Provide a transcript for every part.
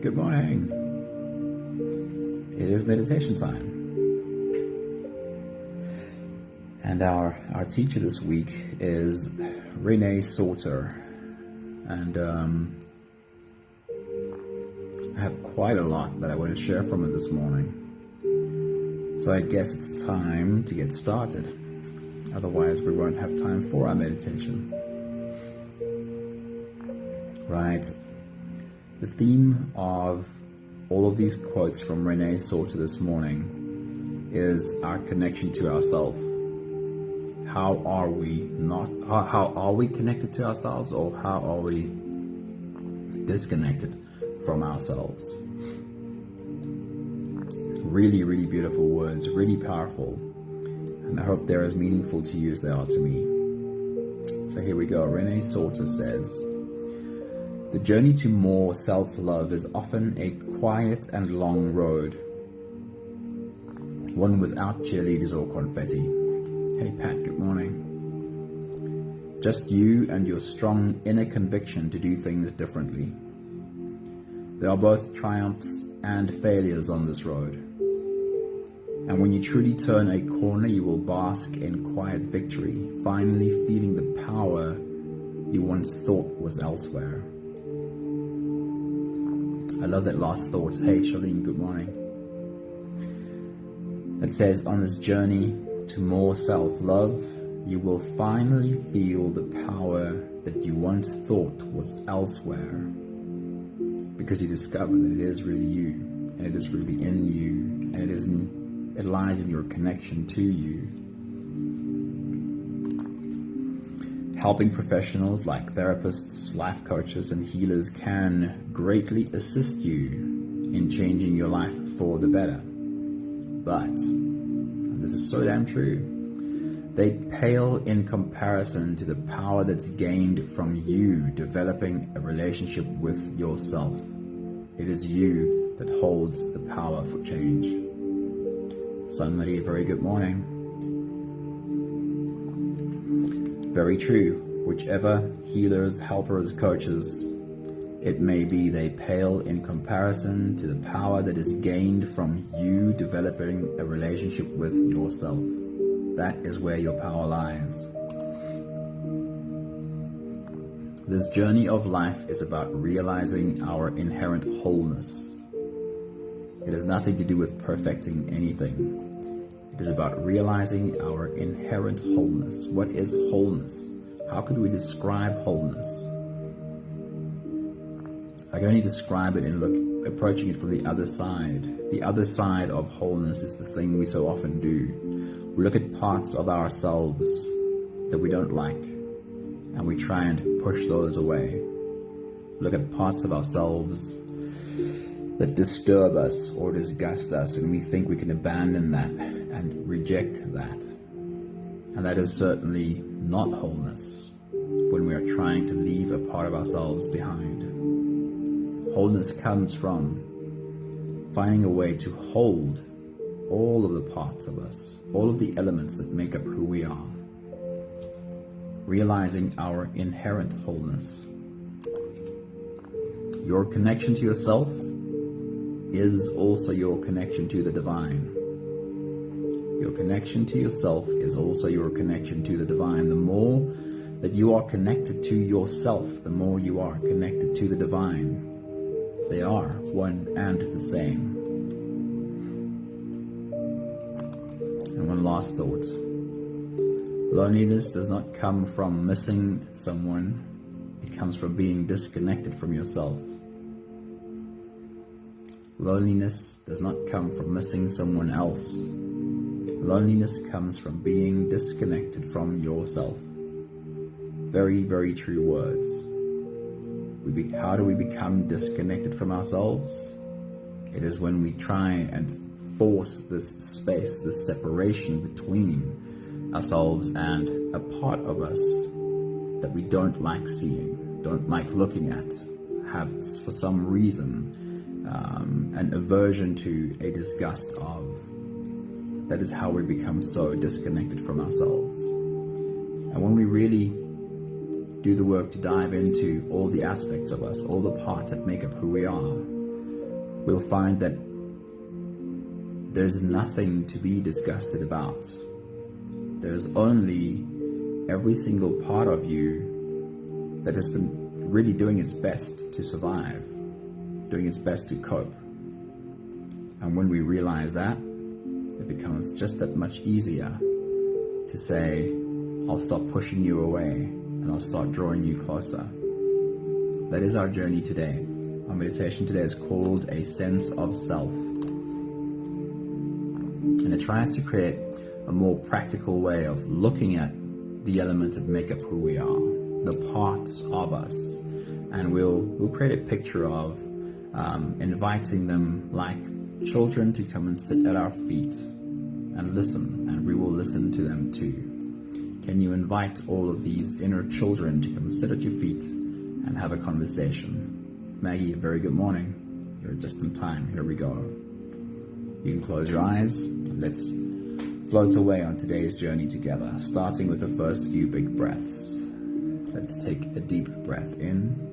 Good morning. It is meditation time. And our teacher this week is Renae Sauter. And I have quite a lot that I want to share from her this morning. So I guess it's time to get started. Otherwise, we won't have time for our meditation. Right. The theme of all of these quotes from Renae Sauter this morning is our connection to ourselves. How are we connected to ourselves, or how are we disconnected from ourselves? Really, really beautiful words, really powerful. And I hope they're as meaningful to you as they are to me. So here we go. Renae Sauter says, "The journey to more self-love is often a quiet and long road, one without cheerleaders or confetti." Hey Pat, good morning. "Just you and your strong inner conviction to do things differently. There are both triumphs and failures on this road. And when you truly turn a corner, you will bask in quiet victory, finally feeling the power you once thought was elsewhere." I love that last thought. Hey Charlene, good morning. It says, "On this journey to more self-love, you will finally feel the power that you once thought was elsewhere, because you discover that it is really you, and it is really in you, and it lies in your connection to you." Helping professionals like therapists, life coaches, and healers can greatly assist you in changing your life for the better. But, and this is so damn true, they pale in comparison to the power that's gained from you developing a relationship with yourself. It is you that holds the power for change. Sun Marie, very good morning. Very true. Whichever healers, helpers, coaches it may be, they pale in comparison to the power that is gained from you developing a relationship with yourself. That is where your power lies. This journey of life is about realizing our inherent wholeness. It has nothing to do with perfecting anything. It is about realizing our inherent wholeness. What is wholeness? How could we describe wholeness? I can only describe it in approaching it from the other side. The other side of wholeness is the thing we so often do. We look at parts of ourselves that we don't like, and we try and push those away. Look at parts of ourselves that disturb us or disgust us, and we think we can abandon that and reject that. And that is certainly not wholeness when we are trying to leave a part of ourselves behind. Wholeness comes from finding a way to hold all of the parts of us, all of the elements that make up who we are, realizing our inherent wholeness. Your connection to yourself is also your connection to the divine. Your connection to yourself is also your connection to the divine. The more that you are connected to yourself, the more you are connected to the divine. They are one and the same. And one last thought. Loneliness does not come from missing someone. It comes from being disconnected from yourself. Loneliness does not come from missing someone else. Loneliness comes from being disconnected from yourself. Very, very true words. How do we become disconnected from ourselves? It is when we try and force this space, this separation between ourselves and a part of us that we don't like seeing, don't like looking at, have for some reason an aversion to, a disgust of. That is how we become so disconnected from ourselves. And when we really do the work to dive into all the aspects of us, all the parts that make up who we are, we'll find that there's nothing to be disgusted about. There's only every single part of you that has been really doing its best to survive, doing its best to cope. And when we realize that, it becomes just that much easier to say, I'll stop pushing you away and I'll start drawing you closer. That is our journey today. Our meditation today is called A Sense of Self. And it tries to create a more practical way of looking at the elements that make up who we are, the parts of us. And we'll create a picture of inviting them like children to come and sit at our feet and listen, and we will listen to them too. Can you invite all of these inner children to come and sit at your feet and have a conversation? Maggie, a very good morning. You're just in time. Here we go. You can close your eyes. Let's float away on today's journey together, starting with the first few big breaths. Let's take a deep breath in.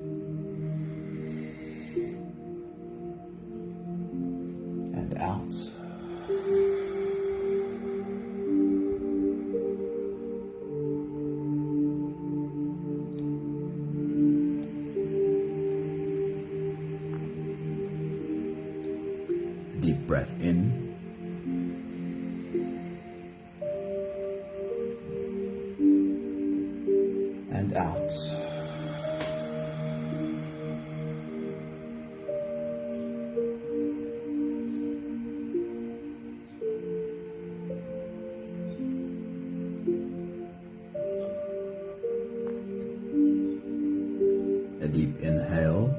And out. Deep breath in. And out. A deep inhale.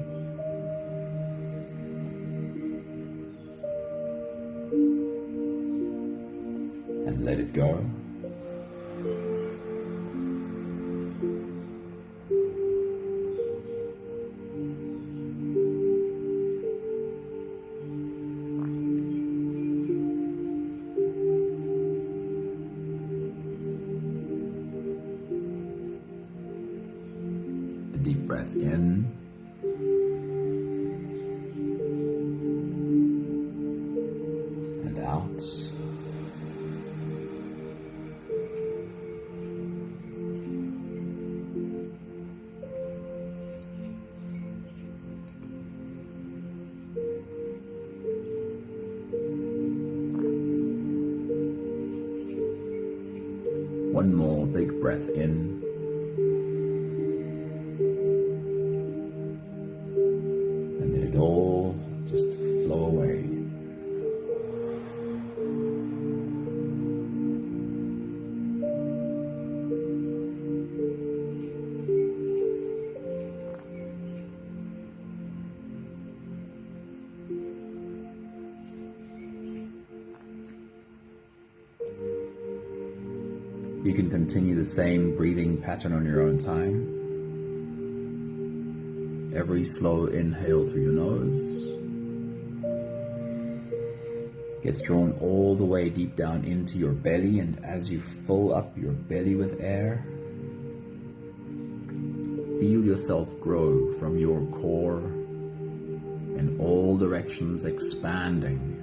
And let it go. A deep breath in. And out. One more big breath in. And let it all just flow away. You can continue the same breathing pattern on your own time. Every slow inhale through your nose gets drawn all the way deep down into your belly, and as you fill up your belly with air, feel yourself grow from your core in all directions, expanding.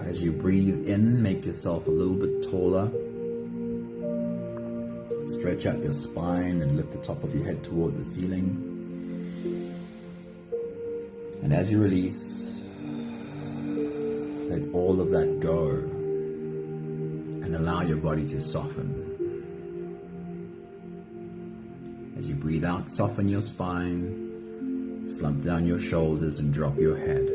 As you breathe in, make yourself a little bit taller. Stretch out your spine and lift the top of your head toward the ceiling. And as you release, let all of that go and allow your body to soften. As you breathe out, soften your spine, slump down your shoulders and drop your head.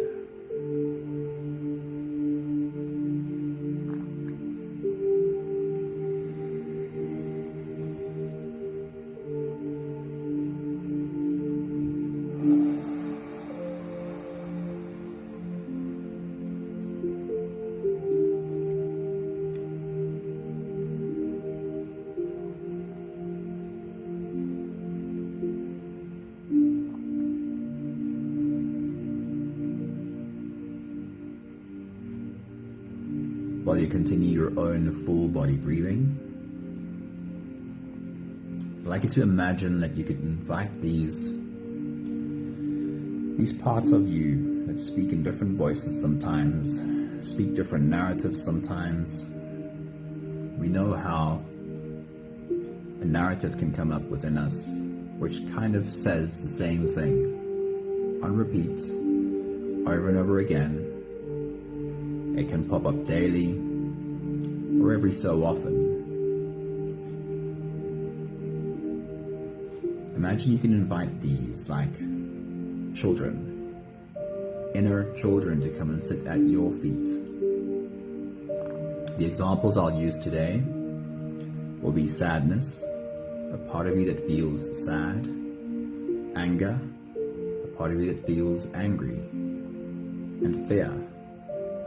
While you continue your own full body breathing, I'd like you to imagine that you could invite these parts of you that speak in different voices sometimes, speak different narratives sometimes. We know how a narrative can come up within us which kind of says the same thing on repeat over and over again. It can pop up daily or every so often. Imagine you can invite these, like children, inner children, to come and sit at your feet. The examples I'll use today will be sadness, a part of you that feels sad; anger, a part of you that feels angry; and fear,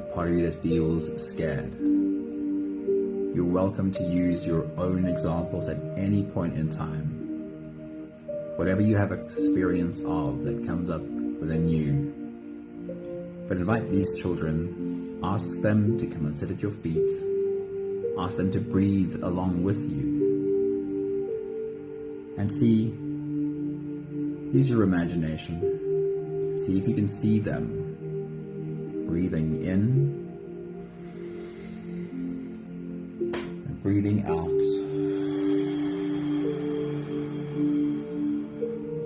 a part of you that feels scared. You're welcome to use your own examples at any point in time. Whatever you have experience of that comes up within you. But invite these children, ask them to come and sit at your feet, ask them to breathe along with you. And see, use your imagination, see if you can see them breathing in and breathing out,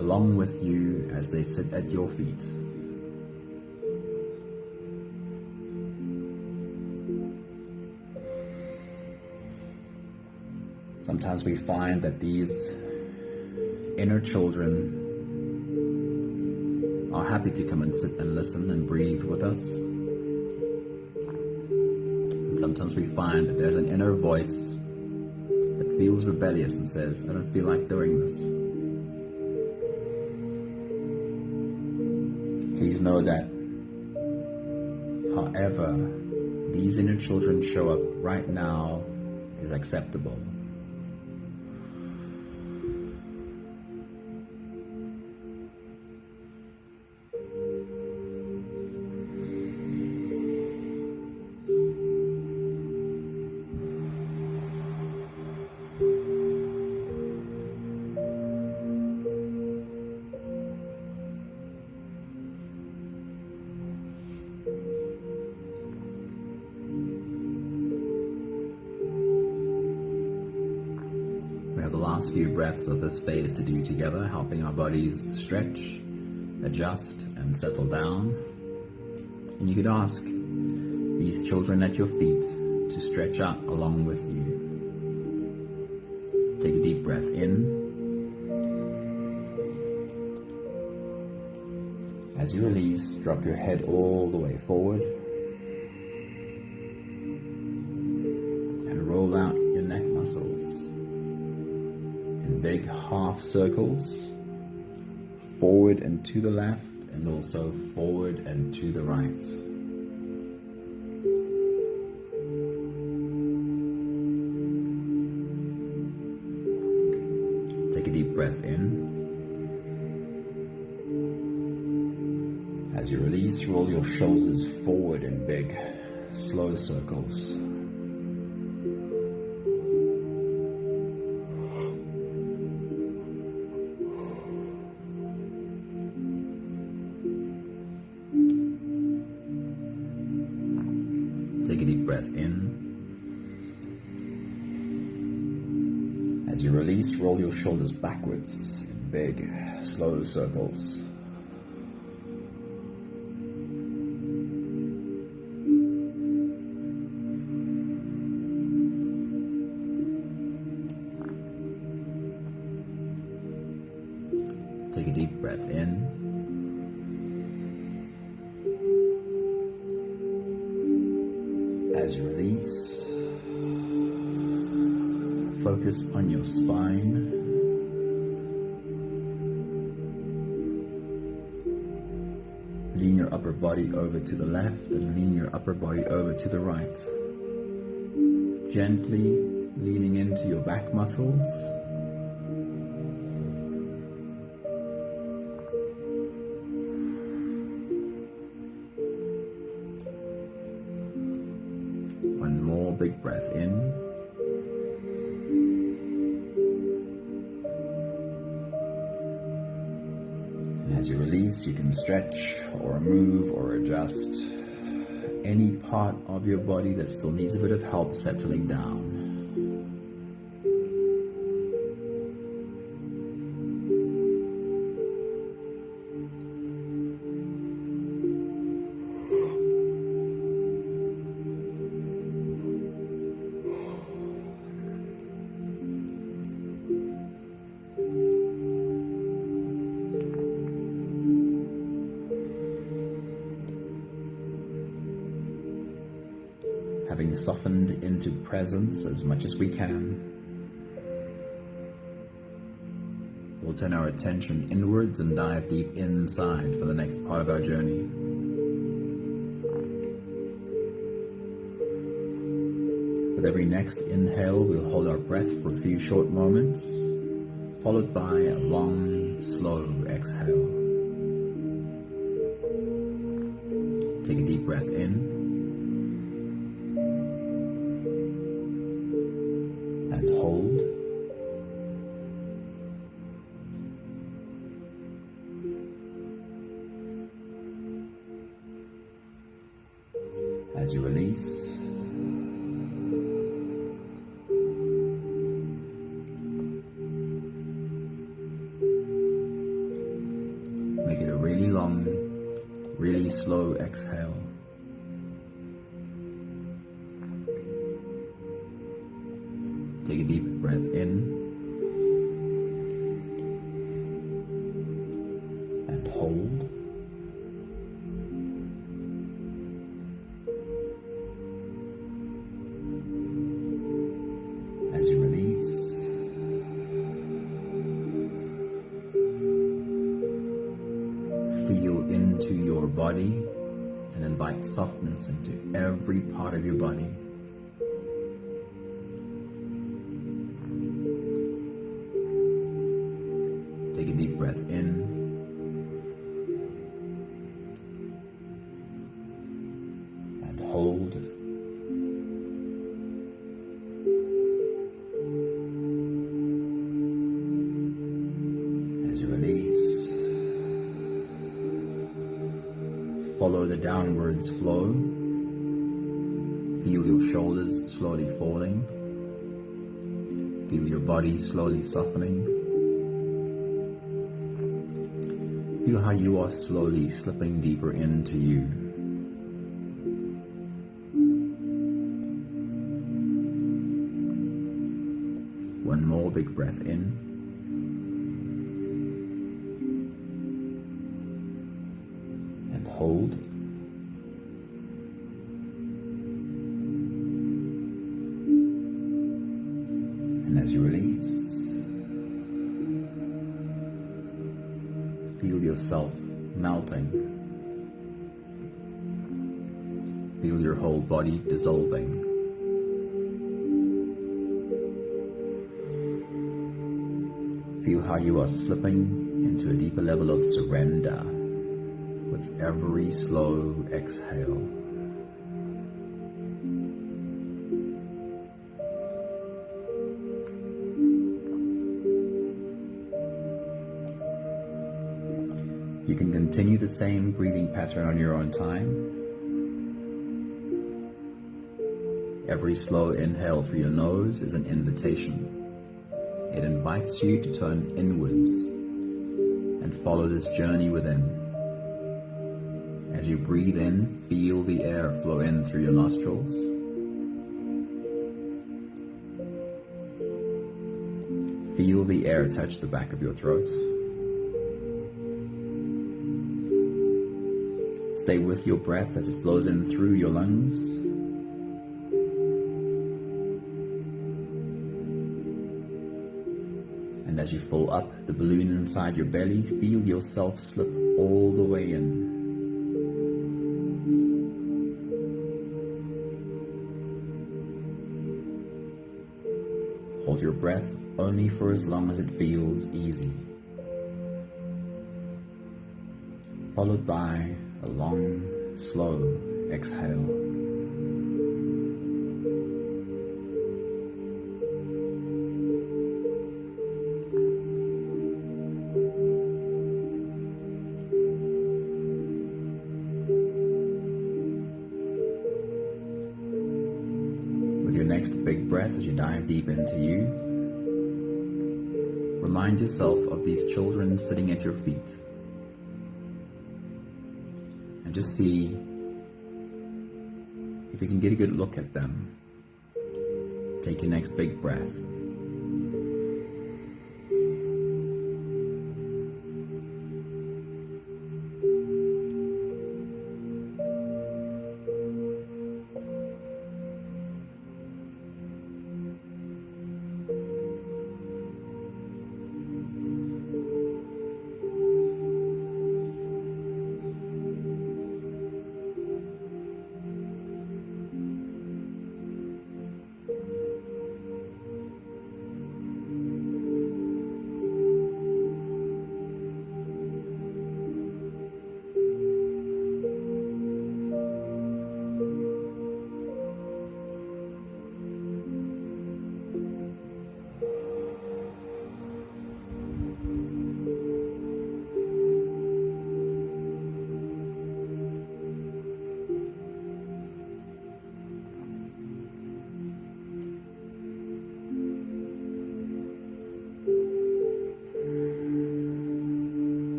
along with you as they sit at your feet. Sometimes we find that these inner children are happy to come and sit and listen and breathe with us. And sometimes we find that there's an inner voice that feels rebellious and says, I don't feel like doing this. Please know that however these inner children show up right now is acceptable. Last few breaths of this phase to do together, helping our bodies stretch, adjust, and settle down. And you could ask these children at your feet to stretch out along with you. Take a deep breath in. As you release, drop your head all the way forward and roll out your neck muscles in big half circles, forward and to the left, and also forward and to the right. Take a deep breath in. As you release, roll your shoulders forward in big, slow circles. Take a deep breath in. As you release, roll your shoulders backwards in big, slow circles. Take a deep breath in. As you release, focus on your spine. Lean your upper body over to the left and lean your upper body over to the right. Gently leaning into your back muscles. One more big breath in. As you release, you can stretch or move or adjust any part of your body that still needs a bit of help settling down. Having softened into presence as much as we can, we'll turn our attention inwards and dive deep inside for the next part of our journey. With every next inhale, we'll hold our breath for a few short moments, followed by a long, slow exhale. Take a deep breath in. And hold. As you release, make it a really long, really slow exhale. Take a deep breath in and hold. As you release, feel into your body and invite softness into every part of your body. Take a deep breath in and hold. As you release, follow the downwards flow. Feel your shoulders slowly falling. Feel your body slowly softening. Feel how you are slowly slipping deeper into you. One more big breath in. And hold. And as you release, feel yourself melting. Feel your whole body dissolving. Feel how you are slipping into a deeper level of surrender with every slow exhale. You can continue the same breathing pattern on your own time. Every slow inhale through your nose is an invitation. It invites you to turn inwards and follow this journey within. As you breathe in, feel the air flow in through your nostrils. Feel the air touch the back of your throat. Stay with your breath as it flows in through your lungs. And as you fill up the balloon inside your belly, feel yourself slip all the way in. Hold your breath only for as long as it feels easy, followed by a long, slow exhale. With your next big breath as you dive deep into you, remind yourself of these children sitting at your feet. And just see if you can get a good look at them. Take your next big breath.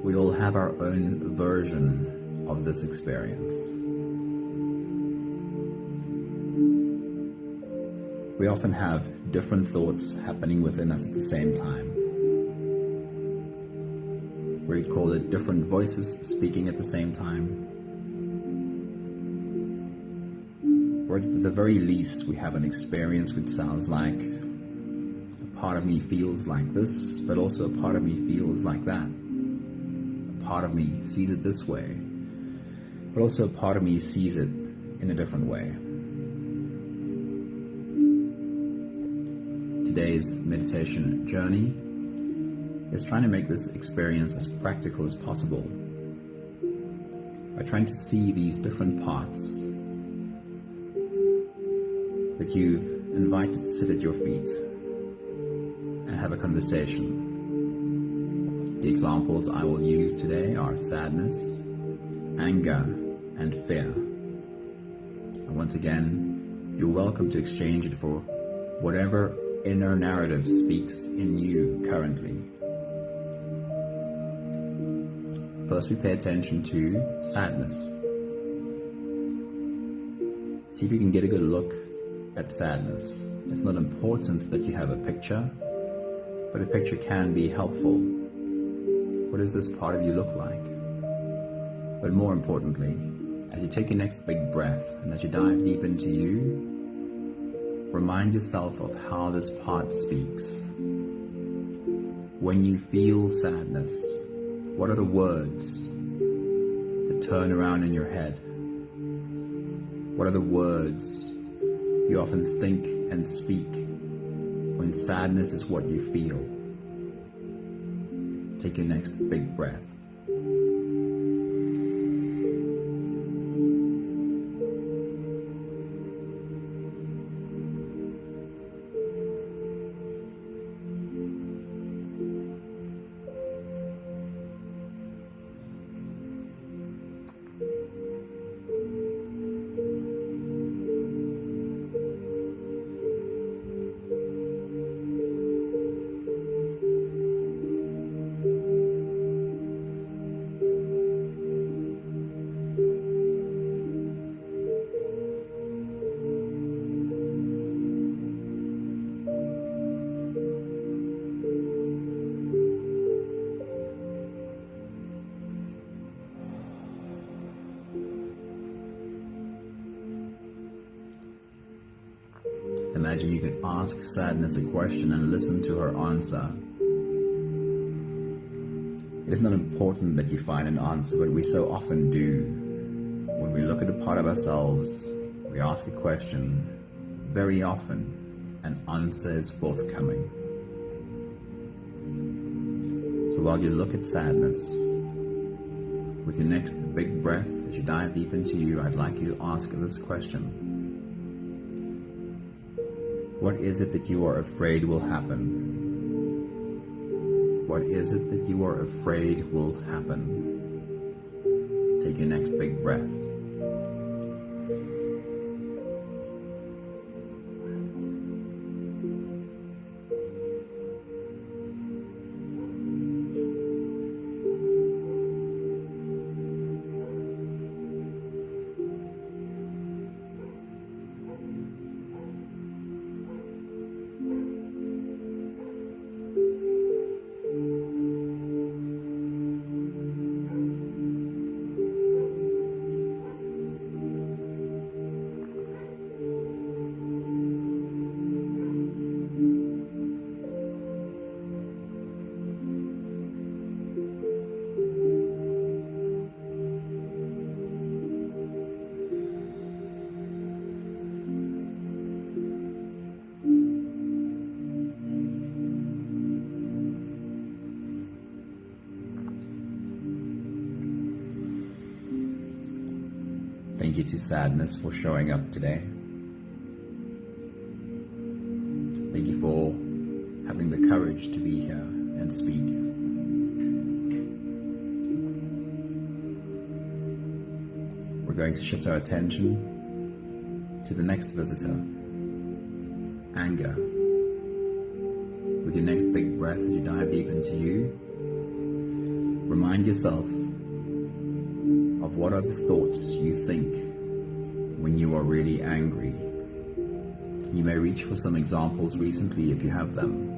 We all have our own version of this experience. We often have different thoughts happening within us at the same time. We call it different voices speaking at the same time. Or at the very least, we have an experience which sounds like a part of me feels like this, but also a part of me feels like that. Part of me sees it this way, but also a part of me sees it in a different way. Today's meditation journey is trying to make this experience as practical as possible by trying to see these different parts that you've invited to sit at your feet and have a conversation. The examples I will use today are sadness, anger, and fear. And once again, you're welcome to exchange it for whatever inner narrative speaks in you currently. First, we pay attention to sadness. See if you can get a good look at sadness. It's not important that you have a picture, but a picture can be helpful. What does this part of you look like? But more importantly, as you take your next big breath and as you dive deep into you, remind yourself of how this part speaks. When you feel sadness, what are the words that turn around in your head? What are the words you often think and speak when sadness is what you feel? Take your next big breath. Imagine you could ask sadness a question and listen to her answer. It is not important that you find an answer, but we so often do. When we look at a part of ourselves, we ask a question. Very often, an answer is forthcoming. So while you look at sadness, with your next big breath, as you dive deep into you, I'd like you to ask this question. What is it that you are afraid will happen? What is it that you are afraid will happen? Take your next big breath. Thank you to sadness for showing up today. Thank you for having the courage to be here and speak. We're going to shift our attention to the next visitor, anger. With your next big breath as you dive deep into you, remind yourself of what are the thoughts you think when you are really angry. You may reach for some examples recently if you have them.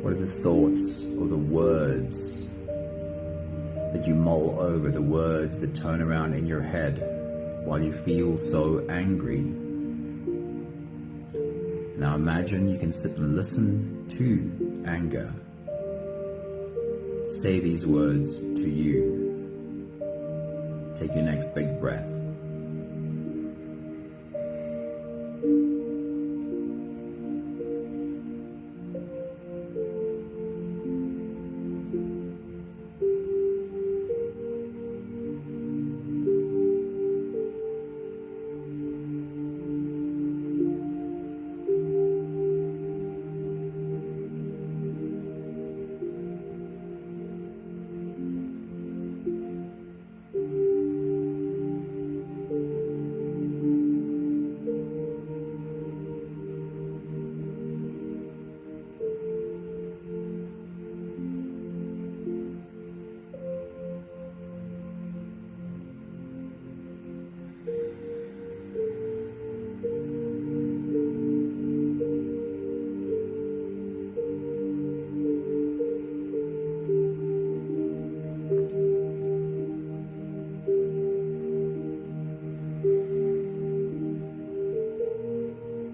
What are the thoughts or the words that you mull over, the words that turn around in your head while you feel so angry? Now imagine you can sit and listen to anger. Say these words to you. Take your next big breath.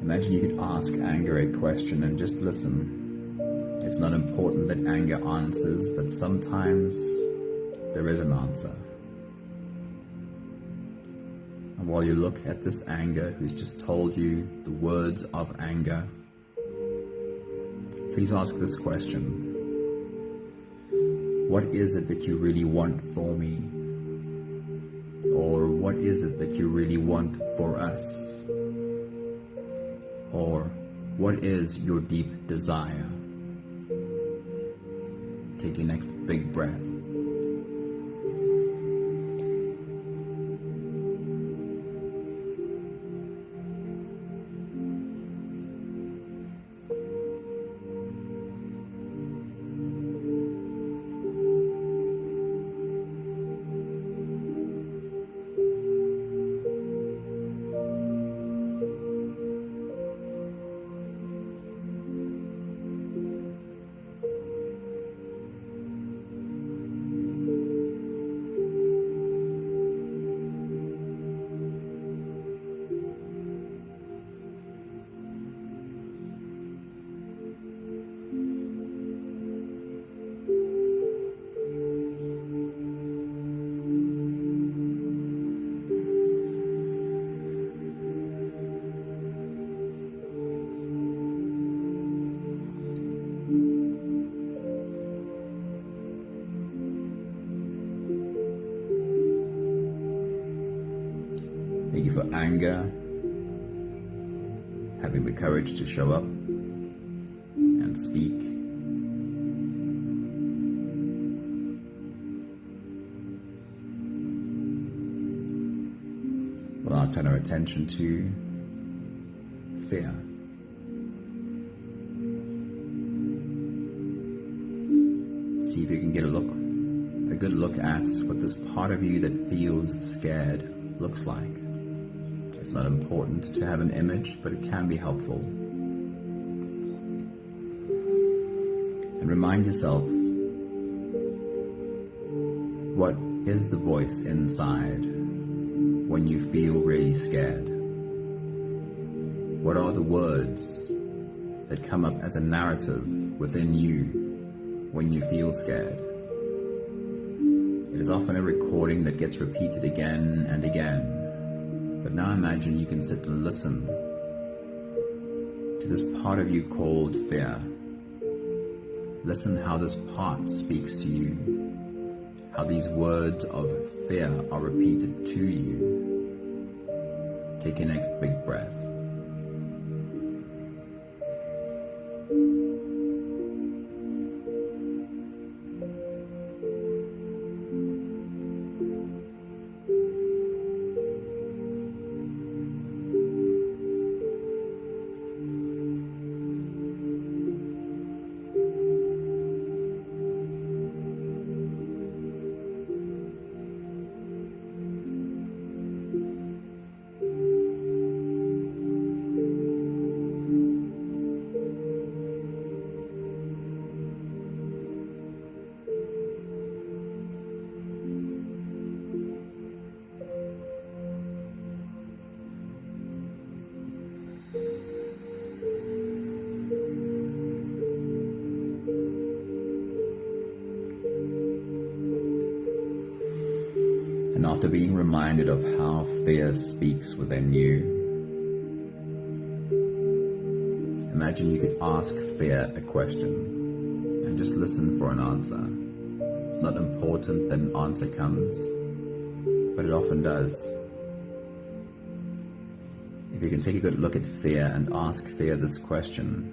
Imagine you could ask anger a question and just listen. It's not important that anger answers, but sometimes there is an answer. And while you look at this anger who's just told you the words of anger, please ask this question. What is it that you really want for me? Or what is it that you really want for us? Or what is your deep desire? Take your next big breath. Thank you for anger, having the courage to show up and speak. We'll now turn our attention to fear. See if you can get a good look at what this part of you that feels scared looks like. It's not important to have an image, but it can be helpful. And remind yourself, what is the voice inside when you feel really scared? What are the words that come up as a narrative within you when you feel scared? It is often a recording that gets repeated again and again. But now imagine you can sit and listen to this part of you called fear. Listen how this part speaks to you, how these words of fear are repeated to you. Take your next big breath. And after being reminded of how fear speaks within you, imagine you could ask fear a question and just listen for an answer. It's not important that an answer comes, but it often does. If you can take a good look at fear and ask fear this question: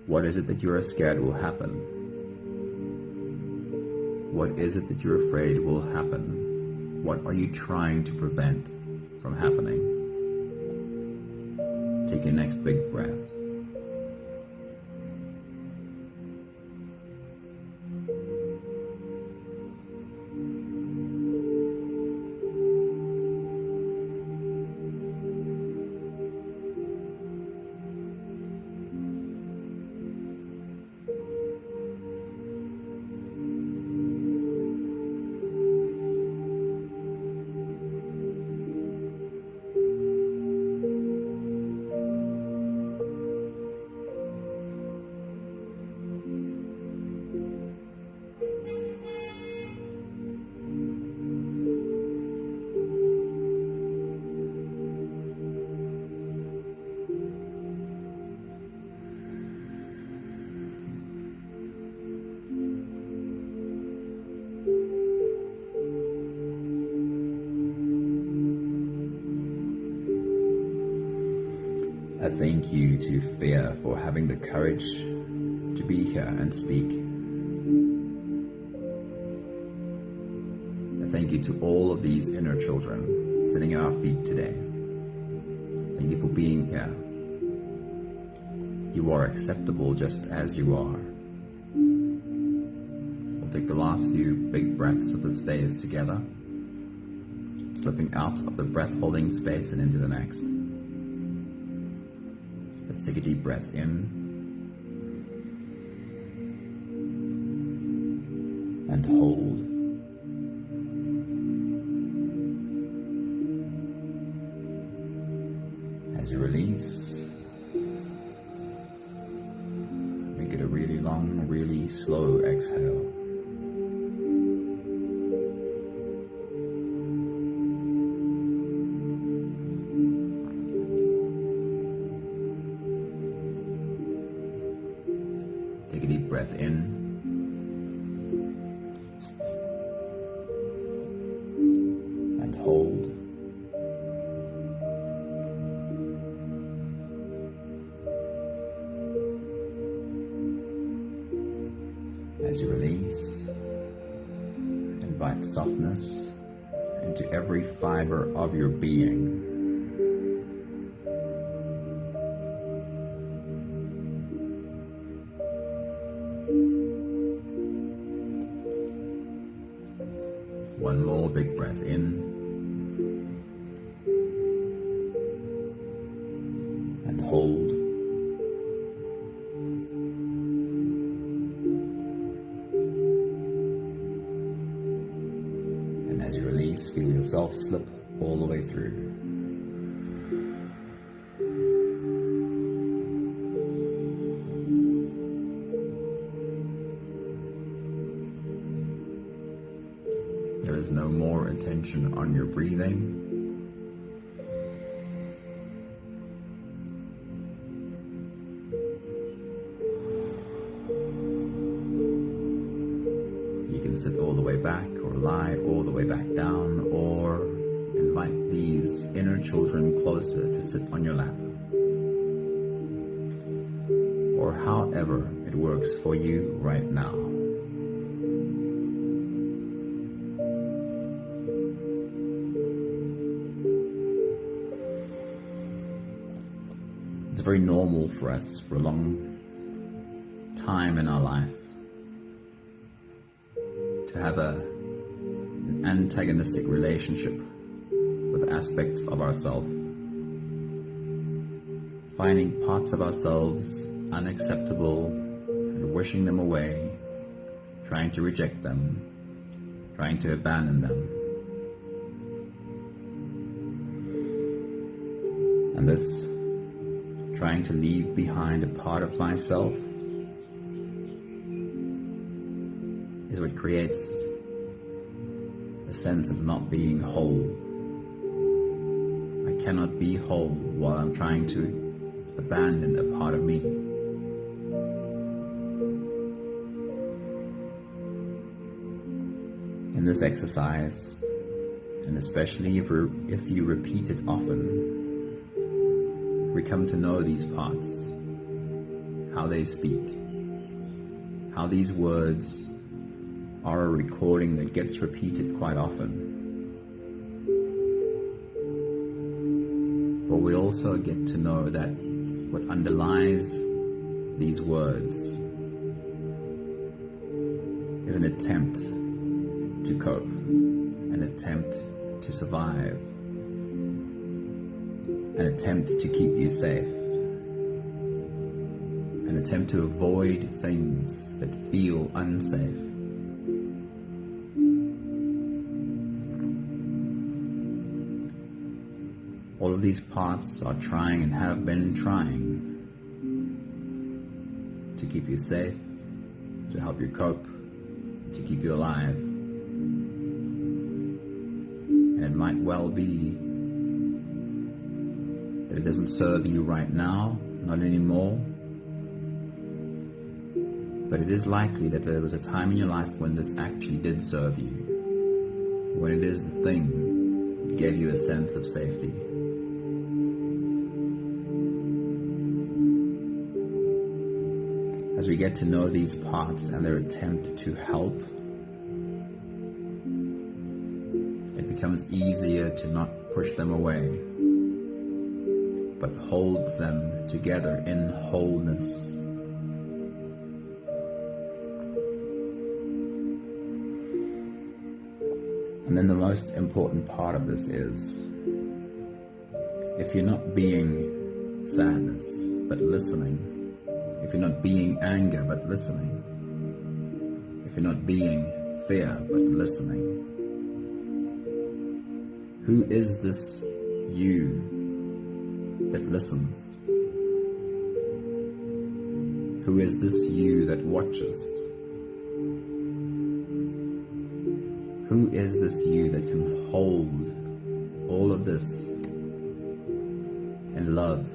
what is it that you're scared will happen? What is it that you're afraid will happen? What are you trying to prevent from happening? Take your next big breath. I thank you to fear for having the courage to be here and speak. I thank you to all of these inner children sitting at our feet today. Thank you for being here. You are acceptable just as you are. We'll take the last few big breaths of this phase together, slipping out of the breath holding space and into the next. Let's take a deep breath in and hold. As you release, make it a really long, really slow exhale. Take a deep breath in and hold. As you release, invite softness into every fiber of your being. One more big breath in and hold. And as you release, feel yourself slip all the way through. There is no more attention on your breathing. You can down or invite these inner children closer to sit on your lap, or however it works for you right now. It's very normal for us for a long time in our life to have an antagonistic relationship with aspects of ourselves, finding parts of ourselves unacceptable and wishing them away, trying to reject them, trying to abandon them. And this trying to leave behind a part of myself is what creates a sense of not being whole. I cannot be whole while I'm trying to abandon a part of me. In this exercise, and especially if you repeat it often, we come to know these parts, how they speak, how these words are a recording that gets repeated quite often. But we also get to know that what underlies these words is an attempt to cope, an attempt to survive, an attempt to keep you safe, an attempt to avoid things that feel unsafe. All of these parts are trying and have been trying to keep you safe, to help you cope, to keep you alive. And it might well be that it doesn't serve you right now, not anymore. But it is likely that there was a time in your life when this actually did serve you, when it is the thing that gave you a sense of safety. As we get to know these parts and their attempt to help, it becomes easier to not push them away, but hold them together in wholeness. And then the most important part of this is, if you're not being sadness, but listening, if you're not being anger, but listening, if you're not being fear, but listening, who is this you that listens? Who is this you that watches? Who is this you that can hold all of this in love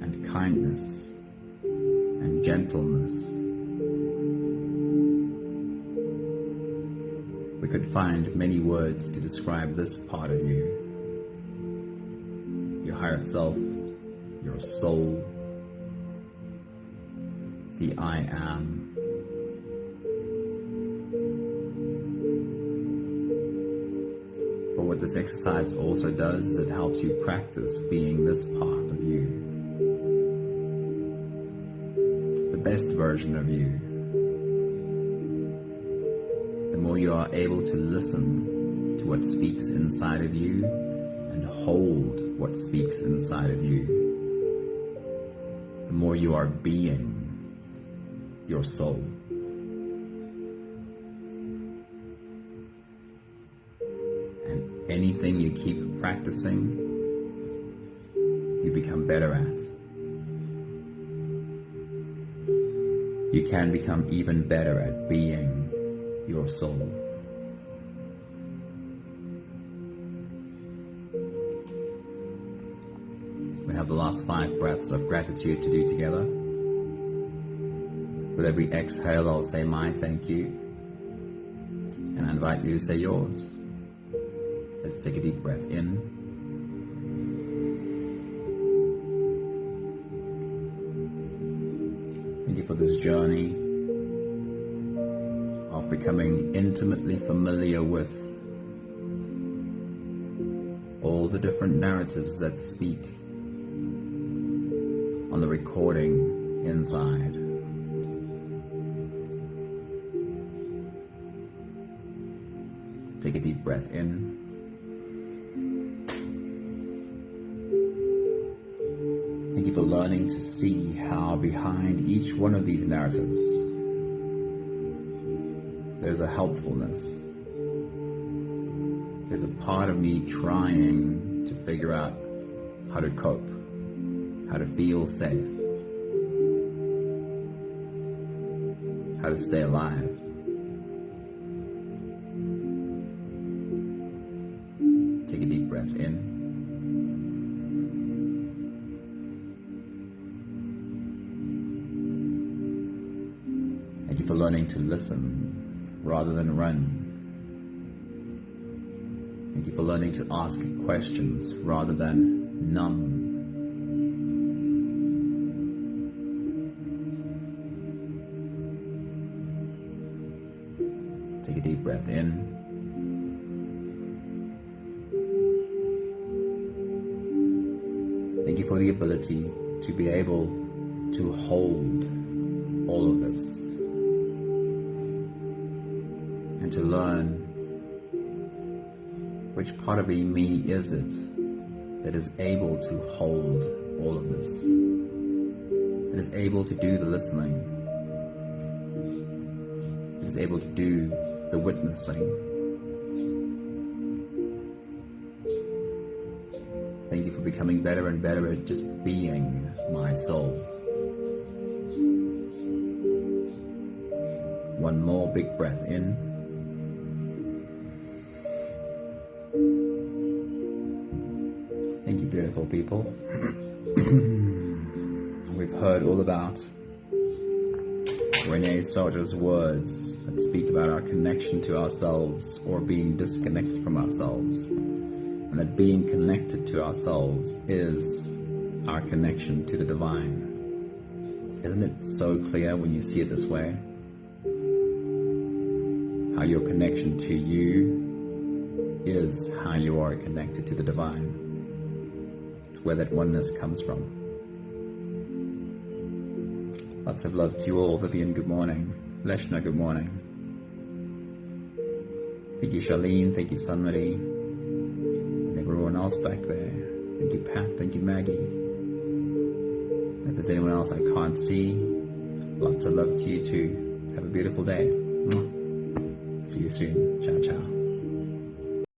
and kindness and gentleness? We could find many words to describe this part of you. Your higher self, your soul, the I am. But what this exercise also does is it helps you practice being this part of you, the best version of you. The more you are able to listen to what speaks inside of you and hold what speaks inside of you, the more you are being your soul. And anything you keep practicing, you become better at. You can become even better at being your soul. We have the last 5 breaths of gratitude to do together. With every exhale, I'll say my thank you, and I invite you to say yours. Let's take a deep breath in. Thank you for this journey of becoming intimately familiar with all the different narratives that speak on the recording inside. Take a deep breath in. Thank you for learning to see how behind each one of these narratives there's a helpfulness. There's a part of me trying to figure out how to cope, how to feel safe, how to stay alive. Take a deep breath in. Thank you for learning to listen rather than run. Thank you for learning to ask questions rather than numb. Take a deep breath in. Thank you for the ability to be able to hold all of this and to learn which part of me is it that is able to hold all of this, that is able to do the listening, that is able to do the witnessing. Thank you for becoming better and better at just being, my soul. One more big breath in. Thank you, beautiful people. We've heard all about Renae Sauter's words that speak about our connection to ourselves or being disconnected from ourselves, and that being connected to ourselves is our connection to the divine. Isn't it so clear when you see it this way? How your connection to you is how you are connected to the divine. It's where that oneness comes from. Lots of love to you all. Vivian, good morning. Leshna, good morning. Thank you, Charlene. Thank you, Sunmari. And everyone else back there. Thank you, Pat. Thank you, Maggie. And if there's anyone else I can't see, lots of love to you too. Have a beautiful day. See you soon. Ciao, ciao.